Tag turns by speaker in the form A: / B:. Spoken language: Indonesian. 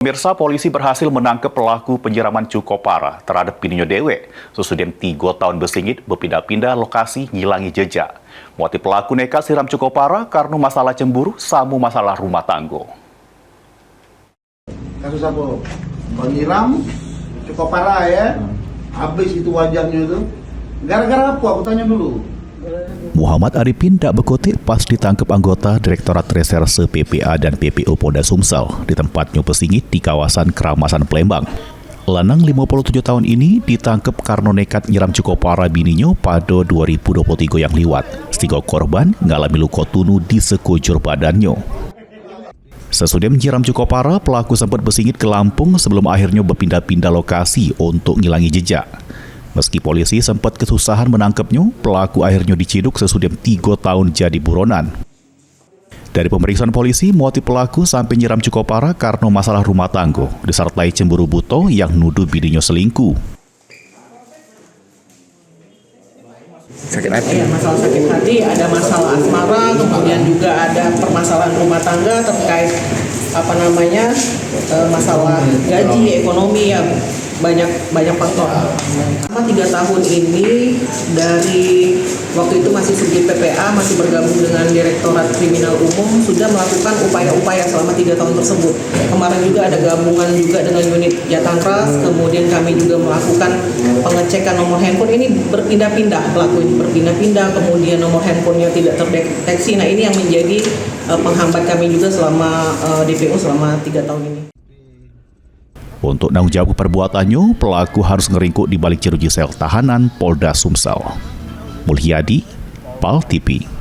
A: Pemirsa, polisi berhasil menangkap pelaku penyiraman cukup parah terhadap bininya Dewe. Susudem 3 tahun bersingit berpindah-pindah lokasi ngilangi jejak. Motif pelaku nekat siram cukup parah karena masalah cemburu samu masalah rumah tangga.
B: Kasus apa? Penyiram cukup parah ya. Habis itu wajahnya itu. Gara-gara apa? Aku tanya dulu.
A: Muhammad Arifin tak berkutik pas ditangkap anggota Direktorat Reserse PPA dan PPO Polda Sumsel di tempatnya pesingit di kawasan Keramasan Palembang. Lanang 57 tahun ini ditangkap karena nekat nyiram cukup parah bininya pada 2023 yang liwat. Sehingga korban ngalami luka tunu di sekujur badannya. Sesudah menyiram cukup parah, pelaku sempat bersingit ke Lampung sebelum akhirnya berpindah-pindah lokasi untuk ngilangi jejak. Meski polisi sempat kesusahan menangkapnya, pelaku akhirnya diciduk sesudah 3 tahun jadi buronan. Dari pemeriksaan polisi, motif pelaku sampai nyiram cukup parah karena masalah rumah tangga, disertai cemburu buta yang nuduh bininya selingkuh.
C: Sakit hati.
D: Ya, masalah sakit hati, ada masalah asmara, kemudian juga ada permasalahan rumah tangga terkait masalah gaji, ekonomi ya banyak faktor. Selama 3 tahun ini dari waktu itu masih subjek PPA, masih bergabung dengan Direktorat Kriminal Umum, sudah melakukan upaya-upaya selama 3 tahun tersebut. Kemarin juga ada gabungan juga dengan unit Jatangras, kemudian kami juga melakukan pengecekan nomor handphone. Ini berpindah-pindah, pelaku ini berpindah-pindah, kemudian nomor handphonenya tidak terdeteksi. Nah, ini yang menjadi penghambat kami juga selama DPO selama 3 tahun ini.
A: Untuk tanggung jawab perbuatannya, pelaku harus ngeringkuk di balik jeruji sel tahanan Polda Sumsel. Mulyadi, PAL TV.